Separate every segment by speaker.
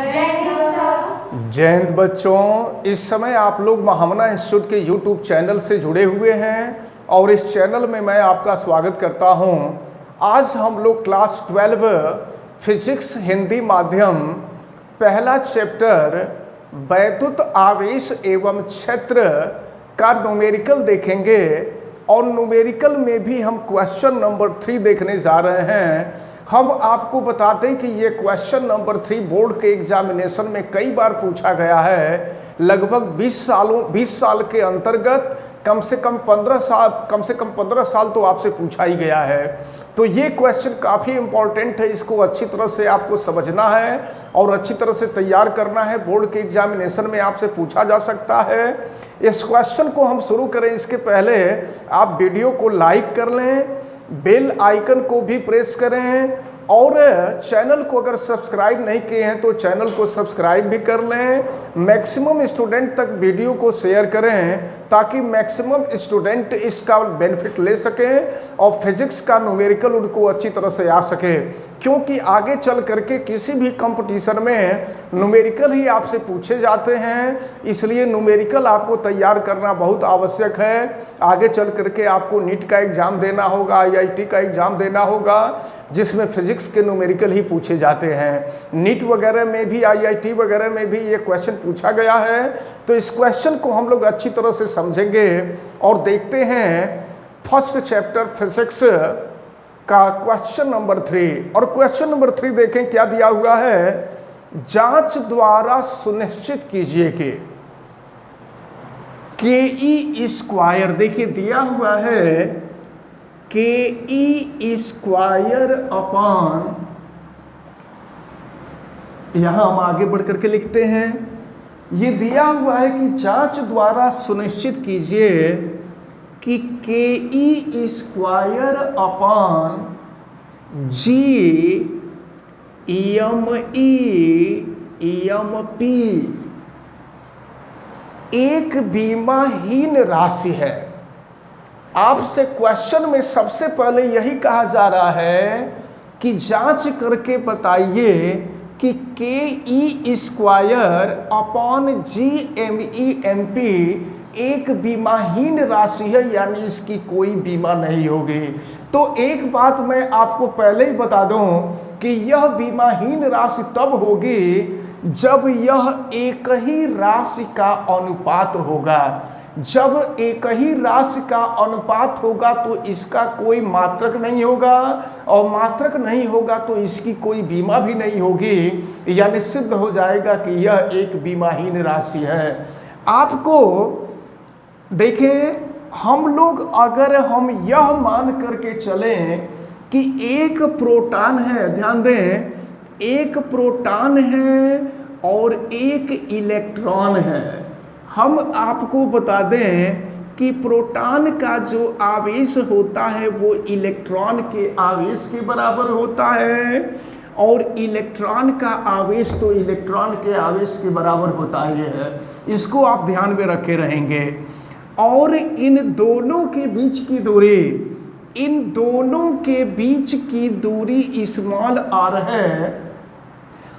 Speaker 1: जय हिंद बच्चों, इस समय आप लोग महामना इंस्टीट्यूट के यूट्यूब चैनल से जुड़े हुए हैं और इस चैनल में मैं आपका स्वागत करता हूं। आज हम लोग क्लास 12 फिजिक्स हिंदी माध्यम पहला चैप्टर वैद्युत आवेश एवं क्षेत्र का न्यूमेरिकल देखेंगे और न्यूमेरिकल में भी हम क्वेश्चन नंबर 3 देखने जा रहे हैं। हम आपको बताते हैं कि ये क्वेश्चन नंबर 3 बोर्ड के एग्जामिनेशन में कई बार पूछा गया है। लगभग 20 साल के अंतर्गत कम से कम 15 साल तो आपसे पूछा ही गया है। तो ये क्वेश्चन काफ़ी इम्पॉर्टेंट है, इसको अच्छी तरह से आपको समझना है और अच्छी तरह से तैयार करना है। बोर्ड के एग्जामिनेशन में आपसे पूछा जा सकता है। इस क्वेश्चन को हम शुरू करें इसके पहले आप वीडियो को लाइक कर लें, बेल आइकन को भी प्रेस करें और चैनल को अगर सब्सक्राइब नहीं किए हैं तो चैनल को सब्सक्राइब भी कर लें। मैक्सिमम स्टूडेंट तक वीडियो को शेयर करें ताकि मैक्सिमम स्टूडेंट इसका बेनिफिट ले सकें और फिजिक्स का न्यूमेरिकल उनको अच्छी तरह से आ सके, क्योंकि आगे चल करके किसी भी कंपटीशन में न्यूमेरिकल ही आपसे पूछे जाते हैं। इसलिए न्यूमेरिकल आपको तैयार करना बहुत आवश्यक है। आगे चल करके आपको नीट का एग्ज़ाम देना होगा, IIT का एग्ज़ाम देना होगा, जिसमें फिजिक्स के न्यूमेरिकल ही पूछे जाते हैं। नीट वगैरह में भी, IIT वगैरह में भी ये क्वेश्चन पूछा गया है। तो इस क्वेश्चन को हम लोग अच्छी तरह से समझेंगे और देखते हैं फर्स्ट चैप्टर फिजिक्स का क्वेश्चन नंबर 3। और क्वेश्चन नंबर 3 देखें क्या दिया हुआ है। जांच द्वारा सुनिश्चित कीजिए कि KE स्क्वायर, देखिए दिया हुआ है KE स्क्वायर अपॉन, यहां हम आगे बढ़ करके लिखते हैं, ये दिया हुआ है कि जांच द्वारा सुनिश्चित कीजिए कि KE square upon G EMP एक बीमाहीन राशि है। आपसे क्वेश्चन में सबसे पहले यही कहा जा रहा है कि जांच करके बताइए कि KE स्क्वायर अपॉन GMEMP एक बीमाहीन राशि है, यानी इसकी कोई बीमा नहीं होगी। तो एक बात मैं आपको पहले ही बता दूं कि यह बीमाहीन राशि तब होगी जब यह एक ही राशि का अनुपात होगा। जब एक ही राशि का अनुपात होगा तो इसका कोई मात्रक नहीं होगा और मात्रक नहीं होगा तो इसकी कोई बीमा भी नहीं होगी, यानी सिद्ध हो जाएगा कि यह एक बीमाहीन राशि है। आपको देखिए, हम लोग अगर हम यह मान करके चलें कि एक प्रोटॉन है, ध्यान दें, एक प्रोटॉन है और एक इलेक्ट्रॉन है। हम आपको बता दें कि प्रोटॉन का जो आवेश होता है वो इलेक्ट्रॉन के आवेश के बराबर होता है और इलेक्ट्रॉन का आवेश तो इलेक्ट्रॉन के आवेश के बराबर होता है। इसको आप ध्यान में रखे रहेंगे। और इन दोनों के बीच की दूरी स्मॉल r है।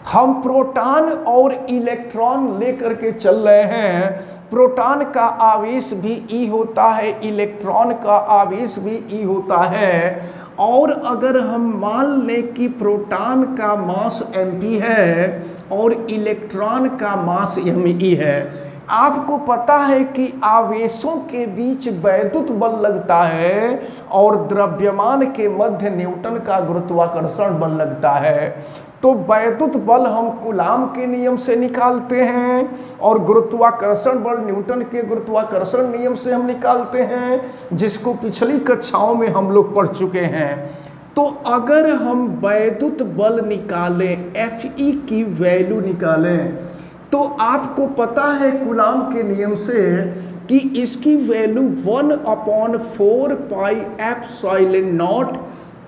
Speaker 1: हम प्रोटॉन और इलेक्ट्रॉन लेकर के चल रहे हैं। प्रोटॉन का आवेश भी E होता है, इलेक्ट्रॉन का आवेश भी E होता है। और अगर हम मान लें कि प्रोटॉन का मास mp है और इलेक्ट्रॉन का मास me है, आपको पता है कि आवेशों के बीच वैद्युत बल लगता है और द्रव्यमान के मध्य न्यूटन का गुरुत्वाकर्षण बल लगता है। तो वैद्युत बल हम कूलाम के नियम से निकालते हैं और गुरुत्वाकर्षण बल न्यूटन के गुरुत्वाकर्षण नियम से हम निकालते हैं, जिसको पिछली कक्षाओं में हम लोग पढ़ चुके हैं। तो अगर हम वैद्युत बल निकालें, Fe की वैल्यू निकालें, तो आपको पता है कूलाम के नियम से कि इसकी value 1/4 pi epsilon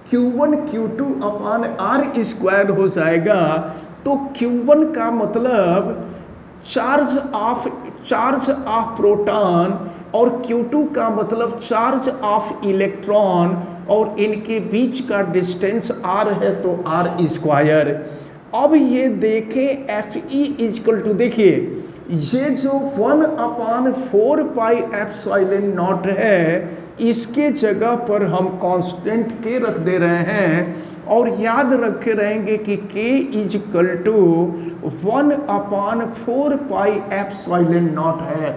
Speaker 1: Q1 Q2 upon R square हो जाएगा। तो Q1 का मतलब चार्ज ऑफ प्रोटॉन और Q2 का मतलब चार्ज ऑफ इलेक्ट्रॉन और इनके बीच का डिस्टेंस R है तो R स्क्वायर। अब ये देखें एफ ई इजकल टू, देखिए ये जो 1/4 पाई एप्सिलॉन नॉट है इसके जगह पर हम कांस्टेंट के रख दे रहे हैं और याद रखे रहेंगे कि k is equal to 1/4 pi epsilon nought है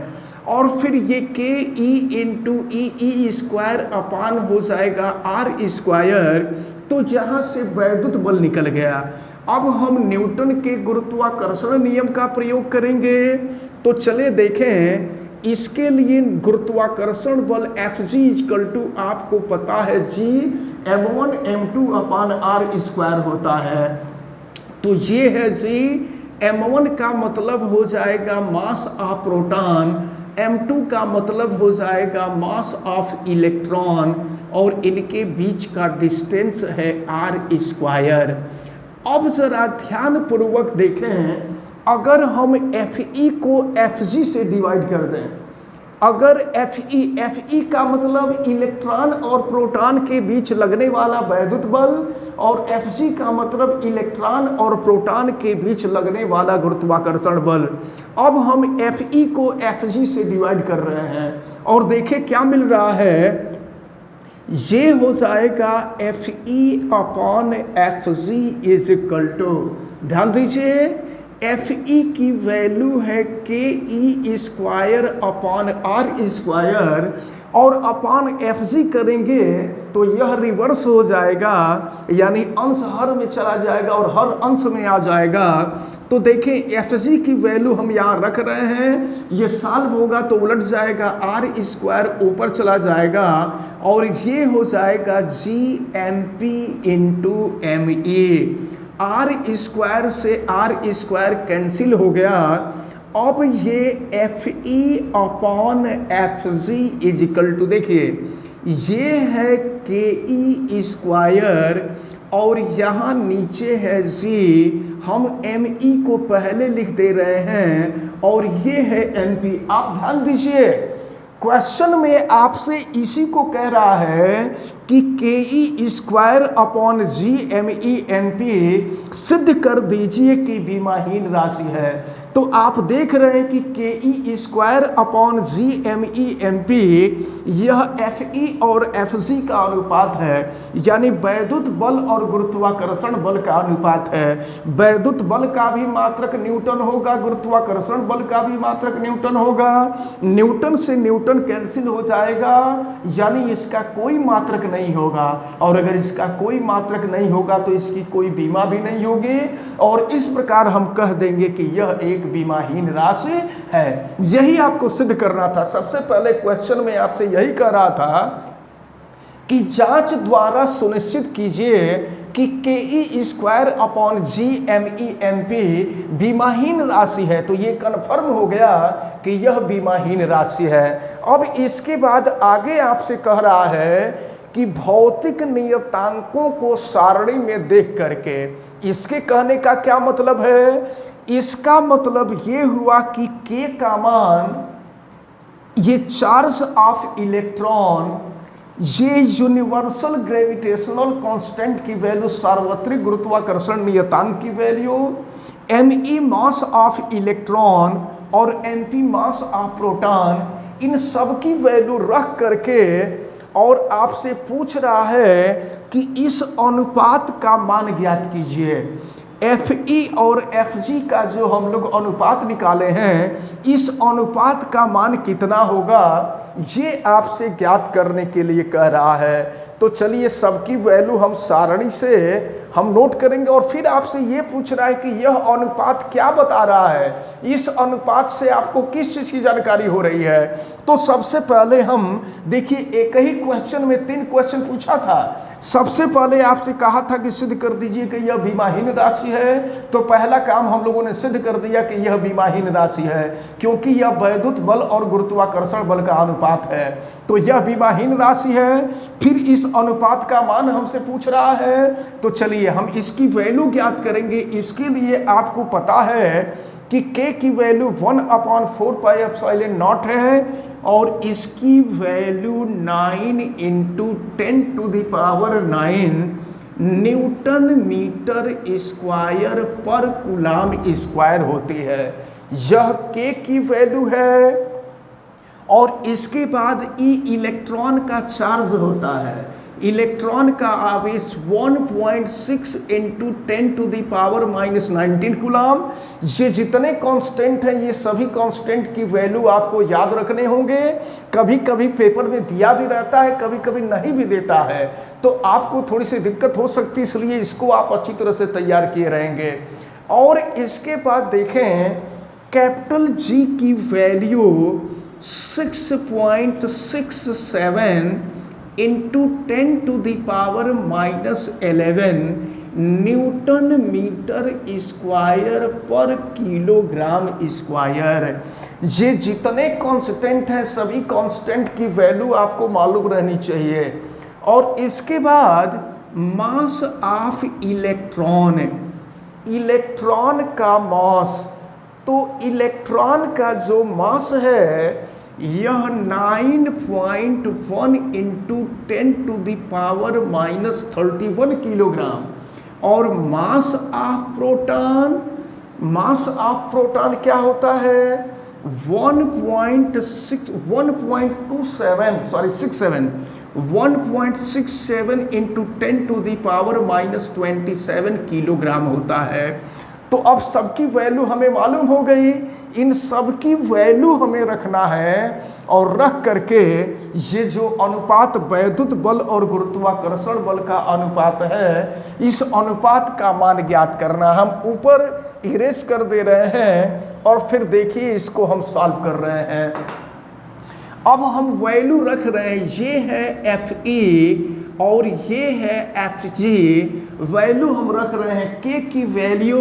Speaker 1: और फिर ये के E into E square upon हो जाएगा आर स्क्वायर। तो जहाँ से वैद्युत बल निकल गया, अब हम न्यूटन के गुरुत्वाकर्षण नियम का प्रयोग करेंगे। तो चले देखें, इसके लिए गुरुत्वाकर्षण बल एफ जी इजकल टू आपको पता है जी m1 m2 upon R square होता है। तो ये है जी m1 का मतलब हो जाएगा मास ऑफ प्रोटॉन, m2 का मतलब हो जाएगा मास ऑफ इलेक्ट्रॉन और इनके बीच का डिस्टेंस है आर स्क्वायर। अब जरा ध्यान पूर्वक देखें, अगर हम Fe को Fg से डिवाइड कर दें, अगर Fe का मतलब इलेक्ट्रॉन और प्रोटॉन के बीच लगने वाला वैद्युत बल और Fg का मतलब इलेक्ट्रॉन और प्रोटॉन के बीच लगने वाला गुरुत्वाकर्षण बल। अब हम Fe को Fg से डिवाइड कर रहे हैं और देखें क्या मिल रहा है, ये हो जाएगा Fe upon Fg is equal to, ध्यान दीजिए Fe की वैल्यू है के ई स्क्वायर अपॉन आर स्क्वायर और अपॉन Fg करेंगे तो यह रिवर्स हो जाएगा, यानी अंश हर में चला जाएगा और हर अंश में आ जाएगा। तो देखें Fg की वैल्यू हम यहाँ रख रहे हैं, ये सॉल्व होगा तो उलट जाएगा, आर स्क्वायर ऊपर चला जाएगा और ये हो जाएगा G m p into m a. R square से आर स्क्वायर कैंसिल हो गया। अब ये F e upon F G is equal to, देखिए ये है के ई स्क्वायर और यहाँ नीचे है जी, हम एम ई को पहले लिख दे रहे हैं और ये है एम पी। आप ध्यान दीजिए क्वेश्चन में आपसे इसी को कह रहा है कि के ई square upon G M E M P सिद्ध कर दीजिए कि विमाहीन राशि है। तो आप देख रहे हैं कि के ई square upon G M E M P यह एफ ई और एफ जी का अनुपात है, यानी वैद्युत बल और गुरुत्वाकर्षण बल का अनुपात है। वैद्युत बल का भी मात्रक न्यूटन होगा, गुरुत्वाकर्षण बल का भी मात्रक न्यूटन होगा। न्यूटन से न्यूटन कैंसिल हो जाएगा, यानी इसका कोई मात्रक नहीं होगा और अगर इसका कोई मात्रक नहीं होगा तो इसकी कोई बीमा भी नहीं होगी और इस प्रकार हम कह देंगे कि यह एक बीमाहीन राशि है। यही आपको सिद्ध करना था। सबसे पहले क्वेश्चन में आपसे यही कह रहा था कि जांच द्वारा सुनिश्चित कीजिए कि के ई square upon G M E M P बीमाहीन राशि है। तो ये कन्फर्म हो गया कि यह बीमाहीन राशि है। अब इसके बाद आगे आपसे कह रहा है कि भौतिक नियतांकों को सारणी में देख करके, इसके कहने का क्या मतलब है? इसका मतलब ये हुआ कि के का मान, ये चार्ज ऑफ इलेक्ट्रॉन, ये यूनिवर्सल ग्रेविटेशनल कांस्टेंट की वैल्यू, सार्वत्रिक गुरुत्वाकर्षण नियतांक की value, M E mass of electron और M P mass of proton, इन सब की वैल्यू रख करके और आपसे पूछ रहा है कि इस अनुपात का मान ज्ञात कीजिए। एफ ई और एफ जी का जो हम लोग अनुपात निकाले हैं, इस अनुपात का मान कितना होगा, ये आपसे ज्ञात करने के लिए कह रहा है। तो चलिए सबकी वैल्यू हम सारणी से हम नोट करेंगे और फिर आपसे ये पूछ रहा है कि यह अनुपात क्या बता रहा है, इस अनुपात से आपको किस चीज़ की जानकारी हो रही है। तो सबसे पहले हम देखिए, एक ही क्वेश्चन में 3 क्वेश्चन पूछा था। सबसे पहले आपसे कहा था कि सिद्ध कर दीजिए कि यह बीमाहीन राशि है। तो पहला काम हम लोगों ने सिद्ध कर दिया कि यह बीमाहीन राशि है, क्योंकि यह वैद्युत बल और गुरुत्वाकर्षण बल का अनुपात है। तो यह बीमाहीन राशि है। फिर इस अनुपात का मान हमसे पूछ रहा है, तो चलिए हम इसकी वैल्यू ज्ञात करेंगे। इसके लिए आपको पता है कि k की वैल्यू 1/4 पाई एप्सिलॉन नॉट है और इसकी वैल्यू 9 × 10⁹ न्यूटन मीटर स्क्वायर पर कूलाम स्क्वायर होती है। यह के की वैल्यू है। और इसके बाद ई इलेक्ट्रॉन का चार्ज होता है। इलेक्ट्रॉन का आवेश 1.6 इंटू 10⁻⁻19 कूलाम। ये जितने कांस्टेंट हैं ये सभी कांस्टेंट की वैल्यू आपको याद रखने होंगे। कभी कभी पेपर में दिया भी रहता है, कभी कभी नहीं भी देता है, तो आपको थोड़ी सी दिक्कत हो सकती है, इसलिए इसको आप अच्छी तरह से तैयार किए रहेंगे। और इसके बाद देखें कैपिटल जी की value 6.67 into 10⁻⁻11 newton metre square पर किलोग्राम स्क्वायर। ये जितने कांस्टेंट हैं सभी कांस्टेंट की वैल्यू आपको मालूम रहनी चाहिए। और इसके बाद मास ऑफ इलेक्ट्रॉन, इलेक्ट्रॉन का मास, तो इलेक्ट्रॉन का जो मास है यह 9.1 इंटू 10⁻⁻31 किलोग्राम। और mass of proton, mass of proton क्या होता है 1.67 इंटू 10⁻⁻27 किलोग्राम होता है। तो अब सबकी वैल्यू हमें मालूम हो गई, इन सब की वैल्यू हमें रखना है। और रख करके ये जो अनुपात वैद्युत बल और गुरुत्वाकर्षण बल का अनुपात है, इस अनुपात का मान ज्ञात करना। हम ऊपर इरेज कर दे रहे हैं और फिर देखिए इसको हम सॉल्व कर रहे हैं। अब हम वैल्यू रख रहे हैं, ये है एफ ई और ये है एफ जी। वैल्यू हम रख रहे हैं के की वैल्यू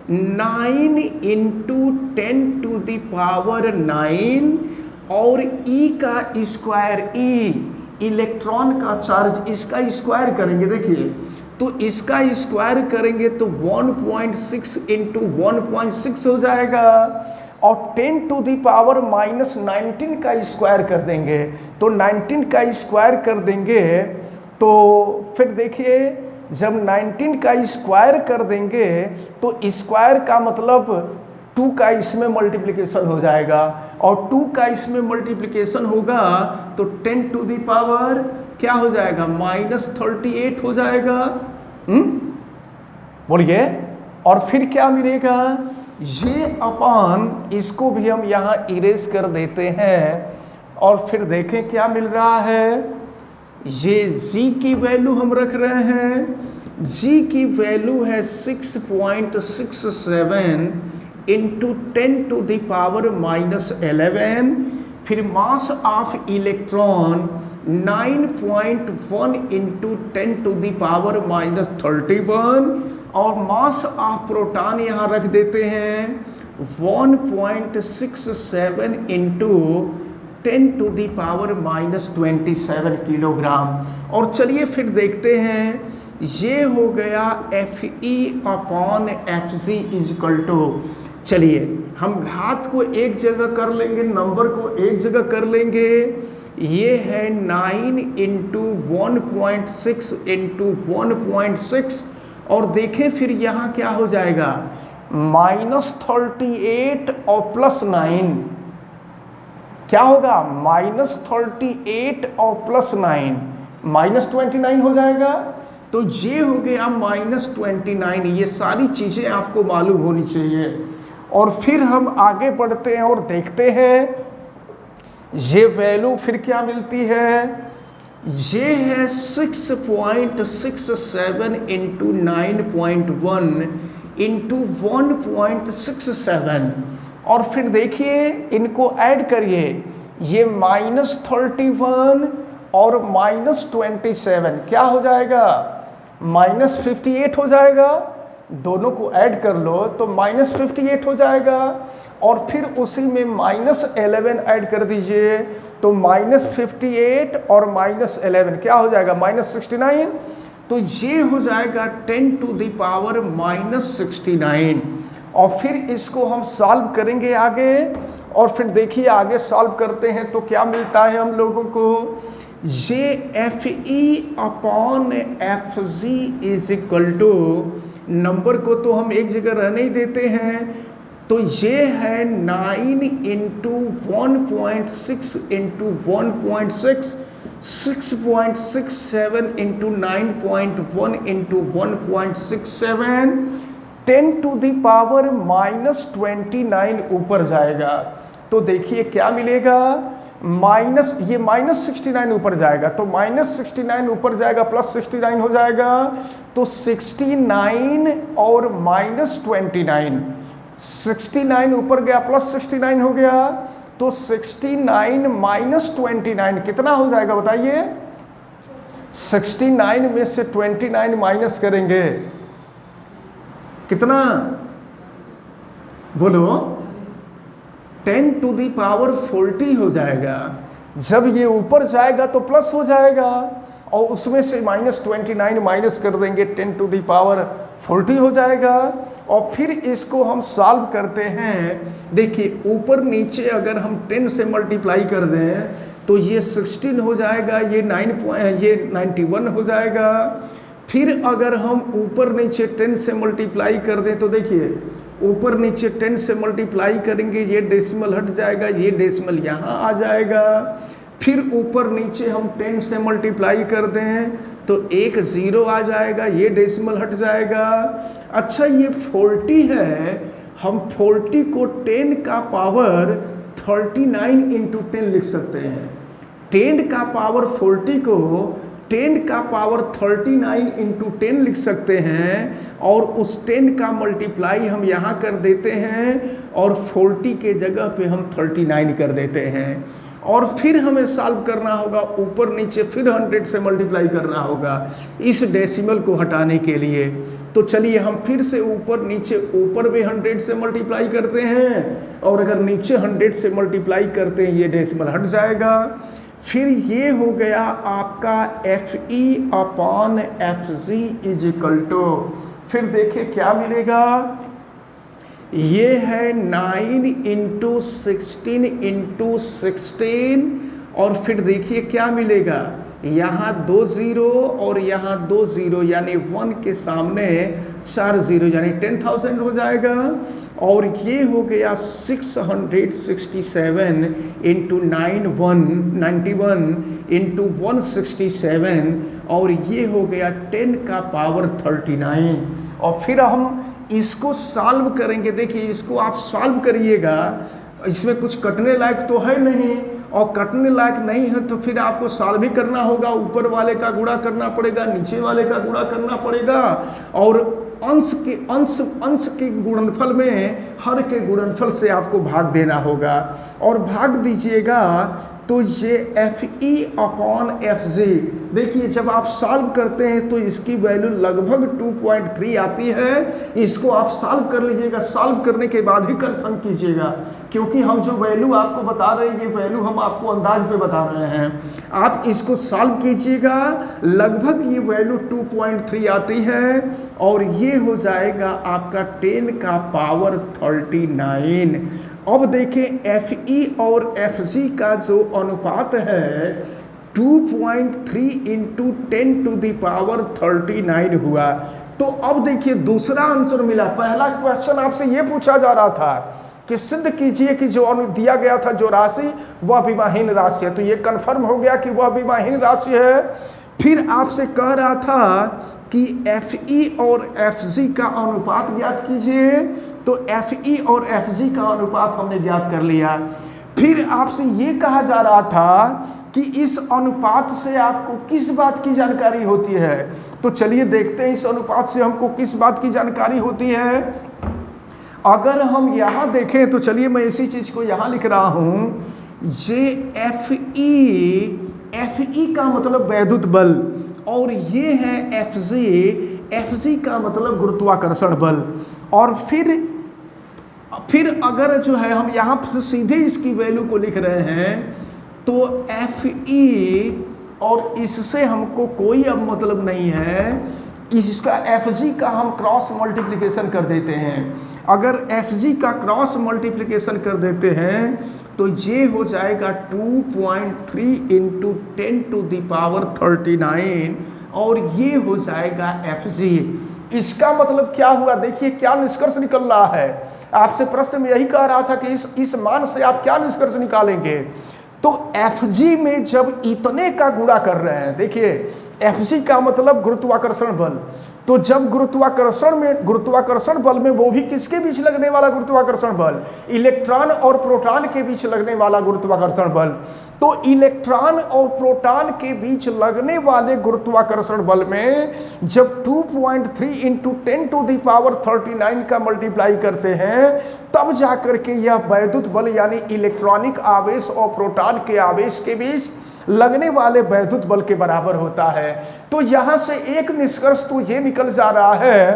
Speaker 1: 9 इंटू 10⁻⁹ और ई का स्क्वायर, ई इलेक्ट्रॉन का चार्ज, इसका स्क्वायर करेंगे। देखिए तो इसका स्क्वायर करेंगे तो 1.6 इंटू 1.6 हो जाएगा। और 10⁻⁻19 का स्क्वायर कर देंगे तो 19 का स्क्वायर कर देंगे। तो फिर देखिए जब 19 का स्क्वायर कर देंगे तो स्क्वायर का मतलब 2 का इसमें मल्टीप्लिकेशन हो जाएगा। और 2 का इसमें मल्टीप्लिकेशन होगा तो 10⁻, क्या हो जाएगा -38 हो जाएगा। बोलिए। और फिर क्या मिलेगा, ये अपान, इसको भी हम यहाँ इरेज कर देते हैं। और फिर देखें क्या मिल रहा है, ये g की वैल्यू हम रख रहे हैं। g की वैल्यू है 6.67 इंटू 10⁻⁻11। फिर मास ऑफ इलेक्ट्रॉन 9.1 इंटू 10⁻⁻31। और मास ऑफ प्रोटॉन यहाँ रख देते हैं 1.67 इंटू 10⁻⁻27 किलोग्राम। और चलिए फिर देखते हैं, ये हो गया F e upon F G is equal to. चलिए हम घात को एक जगह कर लेंगे, नंबर को एक जगह कर लेंगे। ये है 9 इंटू 1.6 इंटू 1.6। और देखें फिर यहाँ क्या हो जाएगा -38 और +9, क्या होगा -38 और +9 -29 हो जाएगा। तो ये हो गया -29। ये सारी चीज़ें आपको मालूम होनी चाहिए। और फिर हम आगे बढ़ते हैं और देखते हैं ये वैल्यू फिर क्या मिलती है। ये है 6.67 इंटू 9.1 इंटू 1.67। और फिर देखिए इनको ऐड करिए, ये -31 और -27 क्या हो जाएगा -58 हो जाएगा। दोनों को ऐड कर लो तो -58 हो जाएगा। और फिर उसी में -11 ऐड कर दीजिए तो -58 और -11 क्या हो जाएगा -69। तो ये हो जाएगा 10⁻⁻69। और फिर इसको हम सॉल्व करेंगे आगे। और फिर देखिए आगे सॉल्व करते हैं तो क्या मिलता है हम लोगों को, ये F e upon F G is equal to, number को तो हम एक जगह रहने ही देते हैं, तो ये है 9 into 1.6 into 1.6, 6.67 into 9.1 into 1.67, 10 to the power -29 ऊपर जाएगा। तो देखिए क्या मिलेगा, माइनस, ये -69 ऊपर जाएगा, तो -69 ऊपर जाएगा प्लस 69 हो जाएगा, तो 69 और -29, 69 ऊपर गया प्लस 69 हो गया, तो 69 -29 कितना हो जाएगा बताइए। 69 में से 29 माइनस करेंगे कितना, बोलो, 10 टू दी पावर 40 हो जाएगा। जब ये ऊपर जाएगा तो प्लस हो जाएगा, और उसमें से -29 माइनस कर देंगे, 10 टू दी पावर 40 हो जाएगा। और फिर इसको हम सॉल्व करते हैं। देखिए ऊपर नीचे अगर हम 10 से मल्टीप्लाई कर दें तो ये 16 हो जाएगा, ये 91 हो जाएगा। फिर अगर हम ऊपर नीचे 10 से मल्टीप्लाई कर दें तो देखिए ऊपर नीचे 10 से मल्टीप्लाई करेंगे, ये डेसिमल हट जाएगा, ये डेसिमल यहाँ आ जाएगा। फिर ऊपर नीचे हम 10 से मल्टीप्लाई कर दें तो एक 0 आ जाएगा, ये डेसिमल हट जाएगा। अच्छा ये 40 है, हम 40 को 10 का पावर 39 इंटू 10 लिख सकते हैं। 10 का पावर 40 को 10 का पावर 39 इंटू 10 लिख सकते हैं, और उस 10 का मल्टीप्लाई हम यहाँ कर देते हैं, और 40 के जगह पे हम 39 कर देते हैं। और फिर हमें सॉल्व करना होगा ऊपर नीचे, फिर 100 से मल्टीप्लाई करना होगा इस डेसिमल को हटाने के लिए। तो चलिए हम फिर से ऊपर नीचे, ऊपर भी 100 से मल्टीप्लाई करते हैं, और अगर नीचे 100 से मल्टीप्लाई करते हैं ये डेसिमल हट जाएगा। फिर ये हो गया आपका F e upon F G is equal to, फिर देखिए क्या मिलेगा, ये है 9 इंटू 16 इंटू 16, और फिर देखिए क्या मिलेगा, यहाँ 2 0 और यहाँ 2 0, यानी 1 के सामने 4 0, यानी 10,000 हो जाएगा। और ये हो गया 667 इंटू 91 इंटू 167, और ये हो गया 10 का पावर 39। और फिर हम इसको सॉल्व करेंगे। देखिए इसको आप सॉल्व करिएगा, इसमें कुछ कटने लायक तो है नहीं, और कटने लायक नहीं है तो फिर आपको सॉल्व भी करना होगा, ऊपर वाले का गुणा करना पड़ेगा, नीचे वाले का गुणा करना पड़ेगा, और अंश के गुणनफल में हर के गुणनफल से आपको भाग देना होगा, और भाग दीजिएगा तो ये एफ ई अपॉन एफ जी। देखिए जब आप सॉल्व करते हैं तो इसकी वैल्यू लगभग 2.3 आती है। इसको आप सॉल्व कर लीजिएगा, सॉल्व करने के बाद ही कंफर्म कीजिएगा, क्योंकि हम जो वैल्यू आपको बता रहे हैं ये वैल्यू हम आपको अंदाज पे बता रहे हैं। आप इसको सॉल्व कीजिएगा, लगभग ये वैल्यू 2.3 आती है, और ये हो जाएगा आपका 10 का पावर 39। अब देखें एफ ई और एफ जी का जो अनुपात है 2.3 इंटू 10 टू द पावर 39 हुआ। तो अब देखिए दूसरा आंसर मिला। पहला क्वेश्चन आपसे ये पूछा जा रहा था कि सिद्ध कीजिए कि जो दिया गया था जो राशि वह विमाहीन राशि है, तो ये कंफर्म हो गया कि वह विमाहीन राशि है। फिर आपसे कह रहा था कि एफ ई और एफ जी का अनुपात ज्ञात कीजिए, तो एफ ई और एफ जी का अनुपात हमने ज्ञात कर लिया। फिर आपसे ये कहा जा रहा था कि इस अनुपात से आपको किस बात की जानकारी होती है, तो चलिए देखते हैं इस अनुपात से हमको किस बात की जानकारी होती है। अगर हम यहाँ देखें तो चलिए मैं इसी चीज़ को यहाँ लिख रहा हूँ, ये एफ ई का मतलब वैद्युत बल, और ये है एफ जी का मतलब गुरुत्वाकर्षण बल। और फिर अगर जो है हम यहाँ से सीधे इसकी वैल्यू को लिख रहे हैं तो एफ ई और इससे हमको कोई अब मतलब नहीं है, इसका एफ जी का हम क्रॉस मल्टीप्लिकेशन कर देते हैं। अगर Fg का क्रॉस मल्टीप्लिकेशन कर देते हैं तो ये हो जाएगा 2.3 इंटू 10⁻39 और ये हो जाएगा Fg। इसका मतलब क्या हुआ, देखिए क्या निष्कर्ष निकल रहा है। आपसे प्रश्न में यही कह रहा था कि इस मान से आप क्या निष्कर्ष निकालेंगे। तो Fg में जब इतने का गुणा कर रहे हैं, देखिए Fg का मतलब गुरुत्वाकर्षण बल, तो जब गुरुत्वाकर्षण बल में वो भी किसके बीच लगने वाला गुरुत्वाकर्षण बल, इलेक्ट्रॉन और प्रोटॉन के बीच लगने वाला गुरुत्वाकर्षण बल। तो इलेक्ट्रॉन और प्रोटॉन के बीच लगने वाले गुरुत्वाकर्षण बल में जब 2.3 इंटू 10⁻39 का मल्टीप्लाई करते हैं तब जाकर के यह वैद्युत बल यानी इलेक्ट्रॉनिक आवेश और प्रोटॉन के आवेश के बीच लगने वाले वैद्युत बल के बराबर होता है। तो यहां से एक निष्कर्ष तो ये निकल जा रहा है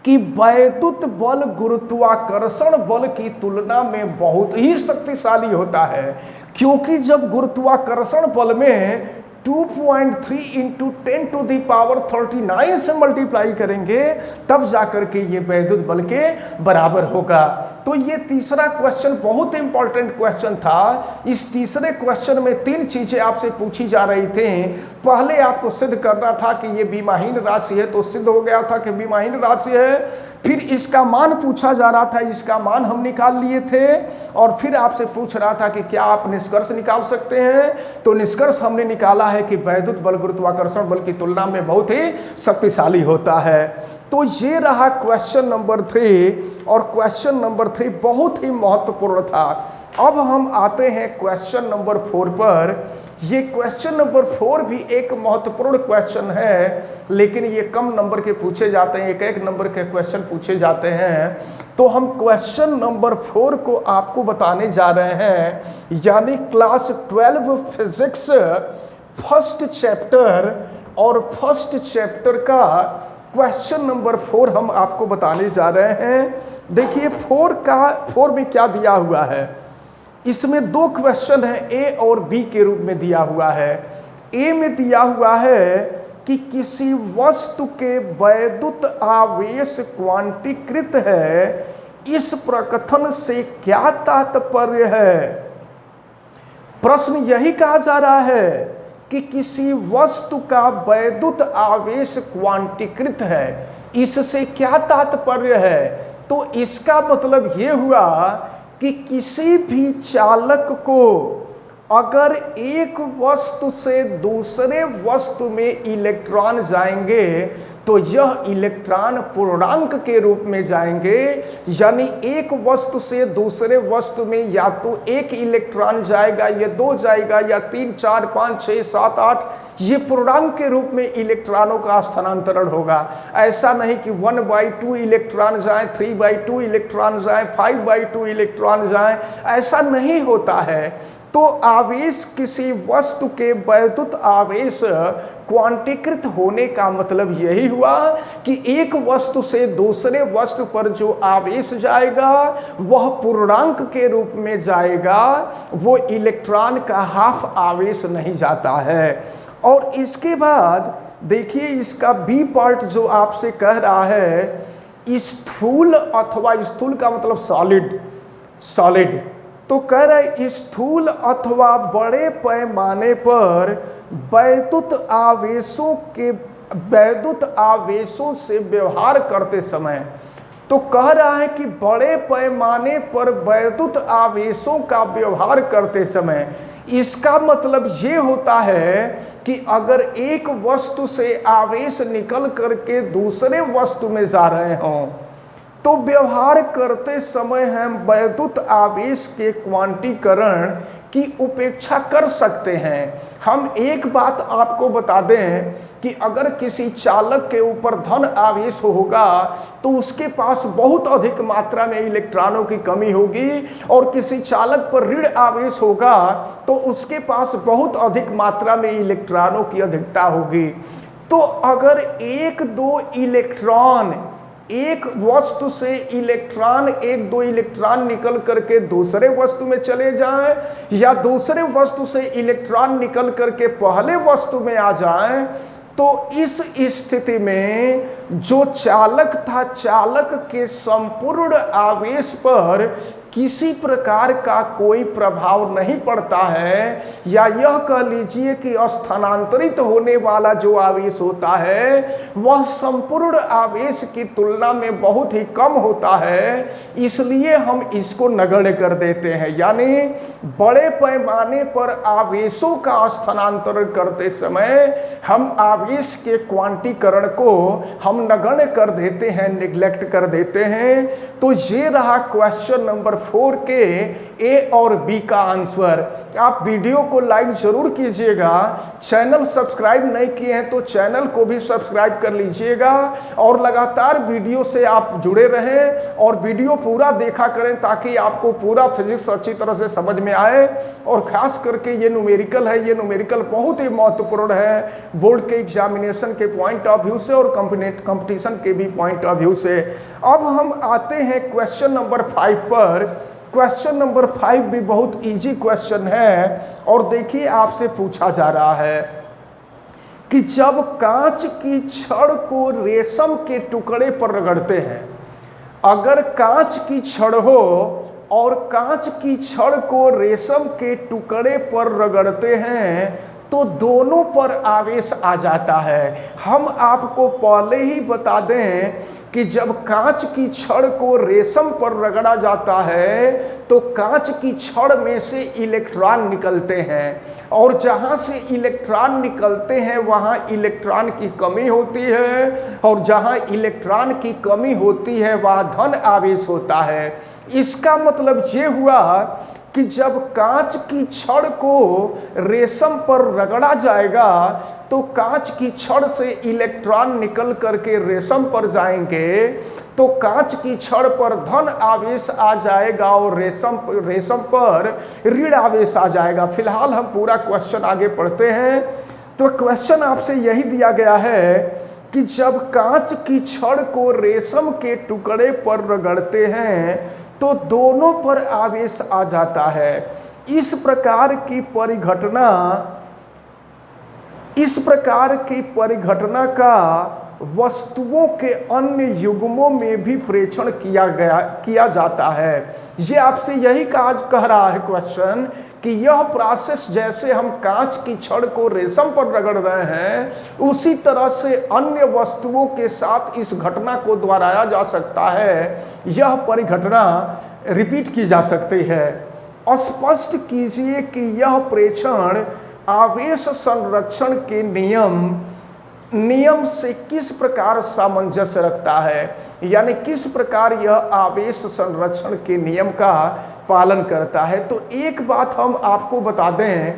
Speaker 1: कि वैद्युत बल गुरुत्वाकर्षण बल की तुलना में बहुत ही शक्तिशाली होता है, क्योंकि जब गुरुत्वाकर्षण बल में 2.3 इंटू 10⁻39 से मल्टीप्लाई करेंगे तब जाकर के ये वैद्युत बल के बराबर होगा। तो ये तीसरा क्वेश्चन बहुत इंपॉर्टेंट क्वेश्चन था। इस तीसरे क्वेश्चन में 3 चीजें आपसे पूछी जा रही थी। पहले आपको सिद्ध करना था कि ये विमाहीन राशि है, तो सिद्ध हो गया था कि विमाहीन राशि है। फिर इसका मान पूछा जा रहा था, इसका मान हम निकाल लिए थे, और फिर आपसे पूछ रहा था कि क्या आप निष्कर्ष निकाल सकते हैं। तो निष्कर्ष हमने निकाला है कि वैद्युत बल गुरुत्वाकर्षण बल की तुलना में बहुत ही शक्तिशाली होता है। तो ये रहा क्वेश्चन नंबर 3, और क्वेश्चन नंबर 3 बहुत ही महत्वपूर्ण था। अब हम आते हैं क्वेश्चन नंबर 4 पर। ये क्वेश्चन नंबर 4 भी एक महत्वपूर्ण क्वेश्चन है, लेकिन ये कम नंबर के पूछे जाते हैं, एक नंबर के क्वेश्चन पूछे जाते हैं। तो हम क्वेश्चन नंबर 4 को आपको बताने जा रहे हैं, यानी क्लास 12 फिजिक्स फर्स्ट चैप्टर, और फर्स्ट चैप्टर का क्वेश्चन नंबर 4 हम आपको बताने जा रहे हैं। देखिए 4 में क्या दिया हुआ है, इसमें 2 क्वेश्चन है, ए और बी के रूप में दिया हुआ है। ए में दिया हुआ है कि किसी वस्तु के वैद्युत आवेश क्वांटीकृत है, इस प्रकथन से क्या तात्पर्य है। प्रश्न यही कहा जा रहा है कि किसी वस्तु का वैद्युत आवेश क्वांटीकृत है, इससे क्या तात्पर्य है। तो इसका मतलब यह हुआ कि किसी भी चालक को अगर एक वस्तु से दूसरे वस्तु में इलेक्ट्रॉन जाएंगे तो यह इलेक्ट्रॉन पूर्णांक के रूप में जाएंगे, यानी एक वस्तु से दूसरे वस्तु में या तो एक इलेक्ट्रॉन जाएगा या 2 जाएगा या 3, 4, 5, 6, 7, 8, ये पूर्णांक के रूप में इलेक्ट्रॉनों का स्थानांतरण होगा। ऐसा नहीं कि 1/2 इलेक्ट्रॉन जाएं, 3/2 इलेक्ट्रॉन जाएं, 5/2 इलेक्ट्रॉन जाएं, ऐसा नहीं होता है। तो आवेश किसी वस्तु के वैद्युत आवेश क्वांटीकृत होने का मतलब यही हुआ कि एक वस्तु से दूसरे वस्तु पर जो आवेश जाएगा वह पूर्णांक के रूप में जाएगा, वो इलेक्ट्रॉन का हाफ आवेश नहीं जाता है। और इसके बाद देखिए इसका बी पार्ट जो आपसे कह रहा है, स्थूल अथवा, स्थूल का मतलब सॉलिड, तो कह रहे स्थूल अथवा बड़े पैमाने पर वैद्युत आवेशों से व्यवहार करते समय, तो कह रहा है कि बड़े पैमाने पर वैद्युत आवेशों का व्यवहार करते समय, इसका मतलब ये होता है कि अगर एक वस्तु से आवेश निकल करके दूसरे वस्तु में जा रहे हों तो व्यवहार करते समय हम वैद्युत आवेश के क्वांटीकरण की उपेक्षा कर सकते हैं। हम एक बात आपको बता दें कि अगर किसी चालक के ऊपर धन आवेश होगा तो उसके पास बहुत अधिक मात्रा में इलेक्ट्रॉनों की कमी होगी, और किसी चालक पर ऋण आवेश होगा तो उसके पास बहुत अधिक मात्रा में इलेक्ट्रॉनों की अधिकता होगी। तो अगर 1-2 इलेक्ट्रॉन, एक वस्तु से इलेक्ट्रॉन 1-2 इलेक्ट्रॉन निकल करके दूसरे वस्तु में चले जाएं, या दूसरे वस्तु से इलेक्ट्रॉन निकल करके पहले वस्तु में आ जाएं, तो इस स्थिति में जो चालक था, चालक के संपूर्ण आवेश पर किसी प्रकार का कोई प्रभाव नहीं पड़ता है, या यह कह लीजिए कि स्थानांतरित होने वाला जो आवेश होता है वह संपूर्ण आवेश की तुलना में बहुत ही कम होता है, इसलिए हम इसको नगण्य कर देते हैं। यानी बड़े पैमाने पर आवेशों का स्थानांतरण करते समय हम आवेश के क्वांटीकरण को हम नगण्य कर देते हैं, निग्लेक्ट कर देते हैं। तो ये रहा क्वेश्चन नंबर 4 के ए और बी का आंसर। आप वीडियो को लाइक जरूर कीजिएगा, चैनल सब्सक्राइब नहीं किए हैं तो चैनल को भी सब्सक्राइब कर लीजिएगा और लगातार वीडियो से आप जुड़े रहें और वीडियो पूरा देखा करें ताकि आपको पूरा फिजिक्स अच्छी तरह से समझ में आए। और खास करके ये न्यूमेरिकल है, ये न्यूमेरिकल बहुत ही महत्वपूर्ण है बोर्ड के एग्जामिनेशन के पॉइंट ऑफ व्यू से और कंपटीशन के भी पॉइंट ऑफ व्यू से। अब हम आते हैं क्वेश्चन नंबर 5 पर। क्वेश्चन नंबर 5 भी बहुत इजी क्वेश्चन है और देखिए आपसे पूछा जा रहा है कि जब कांच की छड़ को रेशम के टुकड़े पर रगड़ते हैं, अगर कांच की छड़ हो और कांच की छड़ को रेशम के टुकड़े पर रगड़ते हैं तो दोनों पर आवेश आ जाता है। हम आपको पहले ही बता दें कि जब कांच की छड़ को रेशम पर रगड़ा जाता है तो कांच की छड़ में से इलेक्ट्रॉन निकलते हैं और जहां से इलेक्ट्रॉन निकलते हैं वहां इलेक्ट्रॉन की कमी होती है और जहां इलेक्ट्रॉन की कमी होती है वहां धन आवेश होता है। इसका मतलब ये हुआ कि जब कांच की छड़ को रेशम पर रगड़ा जाएगा तो कांच की छड़ से इलेक्ट्रॉन निकल करके रेशम पर जाएंगे तो कांच की छड़ पर धन आवेश आ जाएगा और रेशम पर ऋण आवेश आ जाएगा। फिलहाल हम पूरा क्वेश्चन आगे पढ़ते हैं। तो क्वेश्चन आपसे यही दिया गया है कि जब कांच की छड़ को रेशम के टुकड़े पर रगड़ते हैं तो दोनों पर आवेश आ जाता है। इस प्रकार की परिघटना का वस्तुओं के अन्य युग्मों में भी प्रेक्षण किया जाता है। ये आपसे यही कह रहा है क्वेश्चन कि यह प्रोसेस जैसे हम कांच की छड़ को रेशम पर रगड़ रहे हैं उसी तरह से अन्य वस्तुओं के साथ इस घटना को दोहराया जा सकता है। यह परिघटना रिपीट की जा सकती है। स्पष्ट कीजिए कि यह प्रेक्षण आवेश संरक्षण के नियम से किस प्रकार सामंजस्य रखता है, यानी किस प्रकार यह आवेश संरक्षण के नियम का पालन करता है। तो एक बात हम आपको बता दें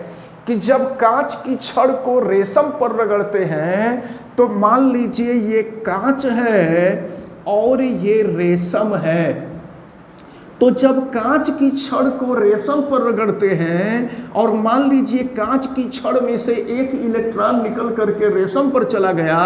Speaker 1: कि जब कांच की छड़ को रेशम पर रगड़ते हैं तो मान लीजिए ये कांच है और ये रेशम है। तो जब कांच की छड़ को रेशम पर रगड़ते हैं और मान लीजिए कांच की छड़ में से एक इलेक्ट्रॉन निकल करके रेशम पर चला गया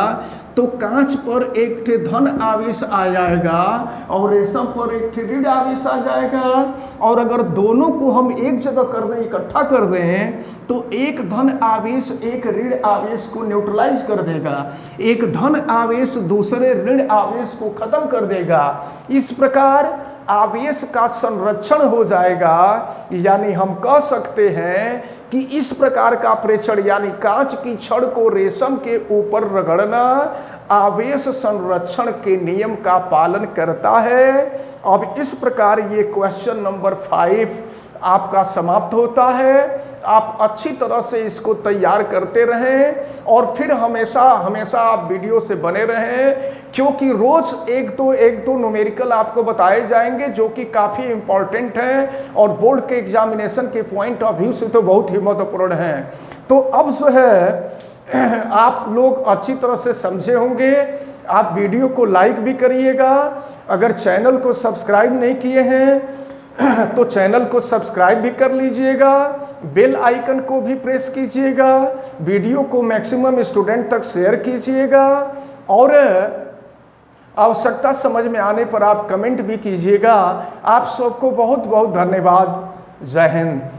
Speaker 1: तो कांच पर एक ठे धन आवेश आ जाएगा और रेशम पर एक ठे ऋण आवेश आ जाएगा। और अगर दोनों को हम एक जगह कर दें, इकट्ठा कर दें तो एक धन आवेश एक ऋण आवेश को न्यूट्रलाइज कर देगा, एक धन आवेश दूसरे ऋण आवेश को खत्म कर देगा। इस प्रकार आवेश का संरक्षण हो जाएगा। यानी हम कह सकते हैं कि इस प्रकार का प्रेक्षण यानी कांच की छड़ को रेशम के ऊपर रगड़ना आवेश संरक्षण के नियम का पालन करता है। अब इस प्रकार ये क्वेश्चन नंबर 5 आपका समाप्त होता है। आप अच्छी तरह से इसको तैयार करते रहें और फिर हमेशा आप वीडियो से बने रहें, क्योंकि रोज एक दो न्यूमेरिकल आपको बताए जाएंगे जो कि काफ़ी इम्पॉर्टेंट हैं और बोर्ड के एग्जामिनेशन के पॉइंट ऑफ व्यू से तो बहुत ही महत्वपूर्ण हैं। तो अब जो है आप लोग अच्छी तरह से समझे होंगे। आप वीडियो को लाइक भी करिएगा। अगर चैनल को सब्सक्राइब नहीं किए हैं तो चैनल को सब्सक्राइब भी कर लीजिएगा, बेल आइकन को भी प्रेस कीजिएगा, वीडियो को मैक्सिमम स्टूडेंट तक शेयर कीजिएगा और आवश्यकता समझ में आने पर आप कमेंट भी कीजिएगा। आप सबको बहुत बहुत धन्यवाद। जय हिंद।